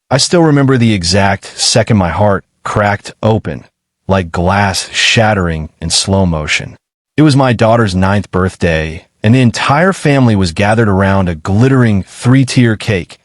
I still remember the exact second my heart cracked open, like glass shattering in slow motion. It was my daughter's 9th birthday, and the entire family was gathered around a glittering 3-tier cake,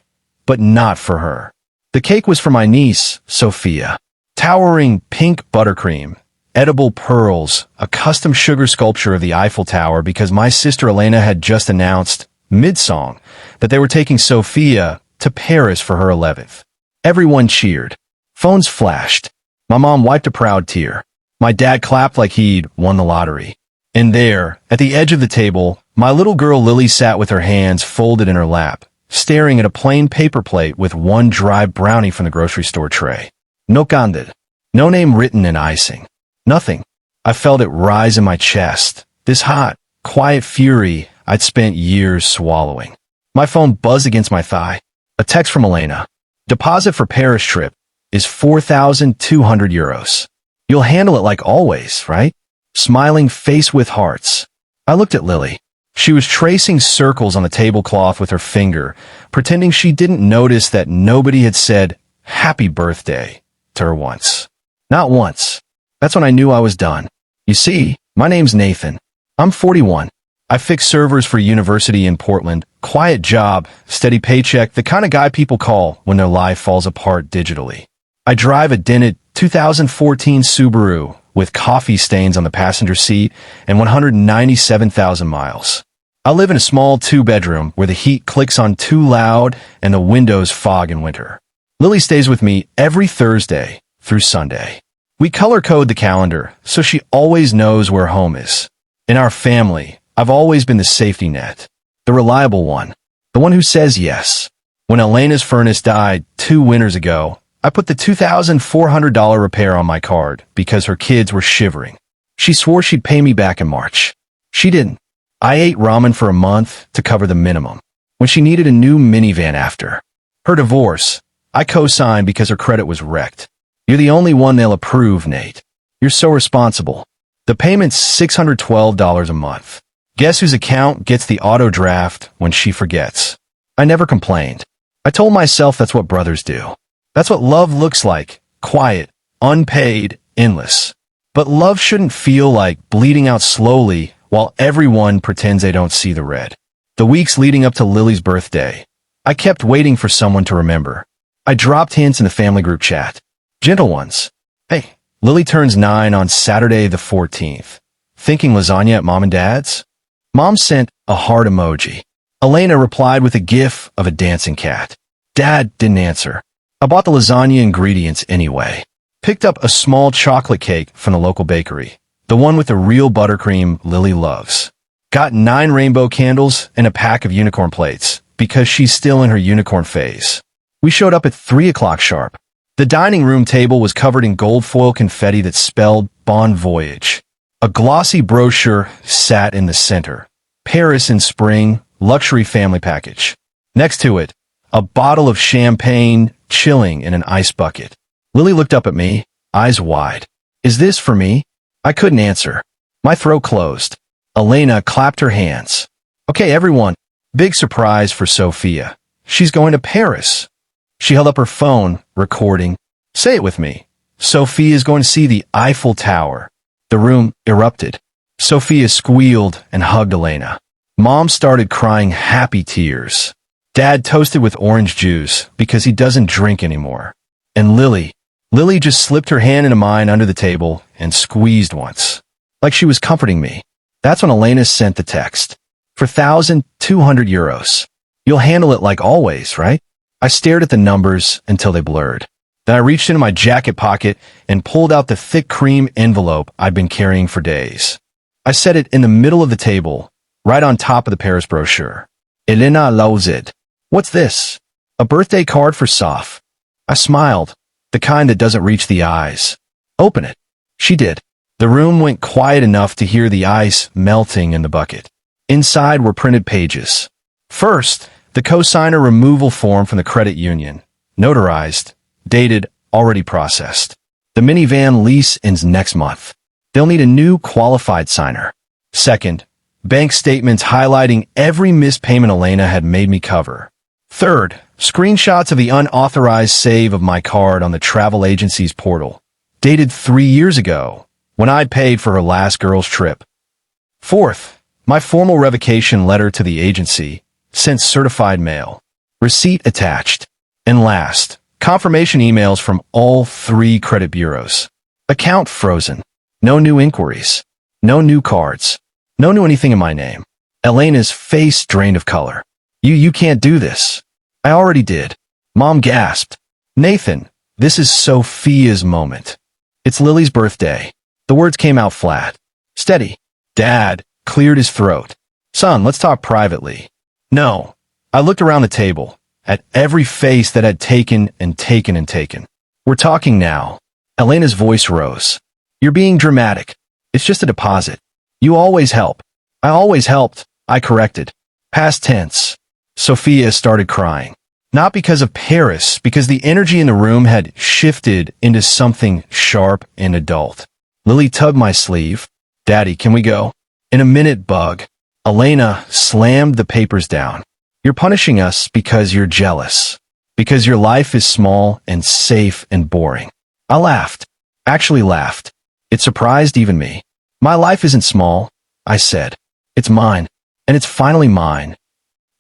but not for her. The cake was for my niece, Sophia. Towering pink buttercream, edible pearls, a custom sugar sculpture of the Eiffel Tower because my sister Elena had just announced, mid-song, that they were taking Sophia to Paris for her 11th. Everyone cheered. Phones flashed. My mom wiped a proud tear. My dad clapped like he'd won the lottery. And there, at the edge of the table, my little girl Lily sat with her hands folded in her lap, staring at a plain paper plate with one dry brownie from the grocery store tray. No candid. No name written in icing. Nothing. I felt it rise in my chest. This hot, quiet fury I'd spent years swallowing. My phone buzzed against my thigh. A text from Elena. Deposit for Paris trip is 4,200 euros. You'll handle it like always, right? Smiling face with hearts. I looked at Lily. She was tracing circles on the tablecloth with her finger, pretending she didn't notice that nobody had said happy birthday to her once. Not once. That's when I knew I was done. You see, my name's Nathan. I'm 41. I fix servers for a university in Portland. Quiet job, steady paycheck, the kind of guy people call when their life falls apart digitally. I drive a dented 2014 Subaru with coffee stains on the passenger seat and 197,000 miles. I live in a small 2-bedroom where the heat clicks on too loud and the windows fog in winter. Lily stays with me every Thursday through Sunday. We color code the calendar so she always knows where home is. In our family, I've always been the safety net, the reliable one, the one who says yes. When Elena's furnace died 2 winters ago, I put the $2,400 repair on my card because her kids were shivering. She swore she'd pay me back in March. She didn't. I ate ramen for a month to cover the minimum. When she needed a new minivan after her divorce, I co-signed because her credit was wrecked. You're the only one they'll approve, Nate. You're so responsible. The payment's $612 a month. Guess whose account gets the auto draft when she forgets? I never complained. I told myself that's what brothers do. That's what love looks like. Quiet, unpaid, endless. But love shouldn't feel like bleeding out slowly while everyone pretends they don't see the red. The weeks leading up to Lily's birthday, I kept waiting for someone to remember. I dropped hints in the family group chat. Gentle ones. Hey, Lily turns 9 on Saturday the 14th. Thinking lasagna at mom and dad's? Mom sent a heart emoji. Elena replied with a gif of a dancing cat. Dad didn't answer. I bought the lasagna ingredients anyway. Picked up a small chocolate cake from the local bakery, the one with the real buttercream Lily loves. Got 9 rainbow candles and a pack of unicorn plates because she's still in her unicorn phase. We showed up at 3 o'clock sharp. The dining room table was covered in gold foil confetti that spelled Bon Voyage. A glossy brochure sat in the center. Paris in spring, luxury family package. Next to it, a bottle of champagne chilling in an ice bucket. Lily looked up at me, eyes wide. Is this for me? I couldn't answer. My throat closed. Elena clapped her hands. Okay, everyone. Big surprise for Sophia. She's going to Paris. She held up her phone, recording. Say it with me. Sophia is going to see the Eiffel Tower. The room erupted. Sophia squealed and hugged Elena. Mom started crying happy tears. Dad toasted with orange juice because he doesn't drink anymore. And Lily just slipped her hand into mine under the table and squeezed once, like she was comforting me. That's when Elena sent the text. For 1,200 euros. You'll handle it like always, right? I stared at the numbers until they blurred. Then I reached into my jacket pocket and pulled out the thick cream envelope I'd been carrying for days. I set it in the middle of the table, right on top of the Paris brochure. Elena Lauzet. What's this? A birthday card for Soph. I smiled, the kind that doesn't reach the eyes. Open it. She did. The room went quiet enough to hear the ice melting in the bucket. Inside were printed pages. First, the cosigner removal form from the credit union. Notarized. Dated. Already processed. The minivan lease ends next month. They'll need a new qualified signer. Second, bank statements highlighting every missed payment Elena had made me cover. Third, screenshots of the unauthorized save of my card on the travel agency's portal, dated 3 years ago, when I'd paid for her last girl's trip. Fourth, my formal revocation letter to the agency, sent certified mail, receipt attached. And last, confirmation emails from all 3 credit bureaus. Account frozen. No new inquiries. No new cards. No new anything in my name. Elena's face drained of color. You can't do this. I already did. Mom gasped. Nathan, this is Sophia's moment. It's Lily's birthday. The words came out flat. Steady. Dad cleared his throat. Son, let's talk privately. No. I looked around the table, at every face that had taken and taken and taken. We're talking now. Elena's voice rose. You're being dramatic. It's just a deposit. You always help. I always helped, I corrected. Past tense. Sophia started crying. Not because of Paris, because the energy in the room had shifted into something sharp and adult. Lily tugged my sleeve. Daddy, can we go? In a minute, bug. Elena slammed the papers down. You're punishing us because you're jealous. Because your life is small and safe and boring. I laughed. Actually laughed. It surprised even me. My life isn't small, I said. It's mine. And it's finally mine.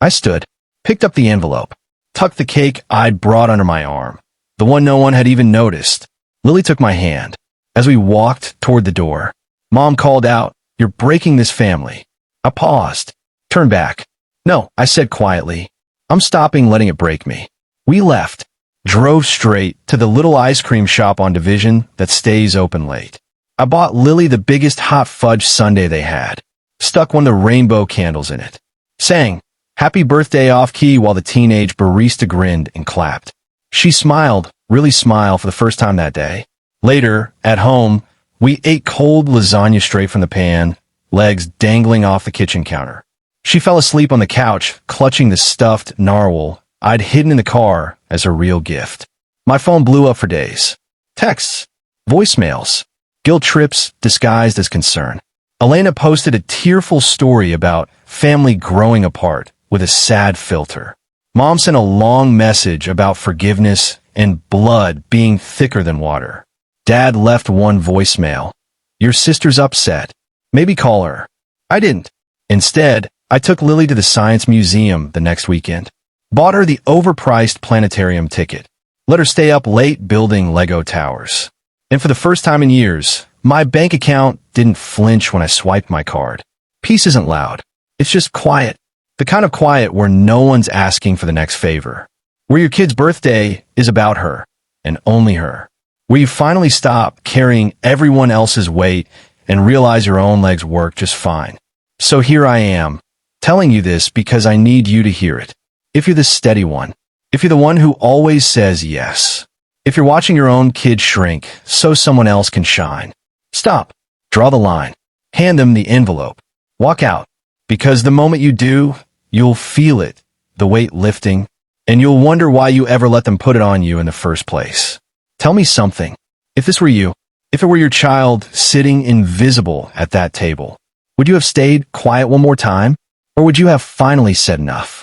I stood, picked up the envelope, tucked the cake I'd brought under my arm, the one no one had even noticed. Lily took my hand. As we walked toward the door, Mom called out, You're breaking this family. I paused, turned back. No, I said quietly. I'm stopping letting it break me. We left, drove straight to the little ice cream shop on Division that stays open late. I bought Lily the biggest hot fudge sundae they had, stuck one of the rainbow candles in it, sang Happy Birthday off-key while the teenage barista grinned and clapped. She smiled, really smiled for the first time that day. Later, at home, we ate cold lasagna straight from the pan, legs dangling off the kitchen counter. She fell asleep on the couch, clutching the stuffed narwhal I'd hidden in the car as a real gift. My phone blew up for days. Texts, voicemails, guilt trips disguised as concern. Elena posted a tearful story about family growing apart with a sad filter. Mom sent a long message about forgiveness and blood being thicker than water. Dad left one voicemail. Your sister's upset. Maybe call her. I didn't. Instead, I took Lily to the Science Museum the next weekend. Bought her the overpriced planetarium ticket. Let her stay up late building Lego towers. And for the first time in years, my bank account didn't flinch when I swiped my card. Peace isn't loud. It's just quiet. The kind of quiet where no one's asking for the next favor. Where your kid's birthday is about her, and only her. Where you finally stop carrying everyone else's weight and realize your own legs work just fine. So here I am, telling you this because I need you to hear it. If you're the steady one, if you're the one who always says yes, if you're watching your own kid shrink so someone else can shine, stop, draw the line, hand them the envelope, walk out, because the moment you do, you'll feel it, the weight lifting, and you'll wonder why you ever let them put it on you in the first place. Tell me something. If this were you, if it were your child sitting invisible at that table, would you have stayed quiet one more time? Or would you have finally said enough?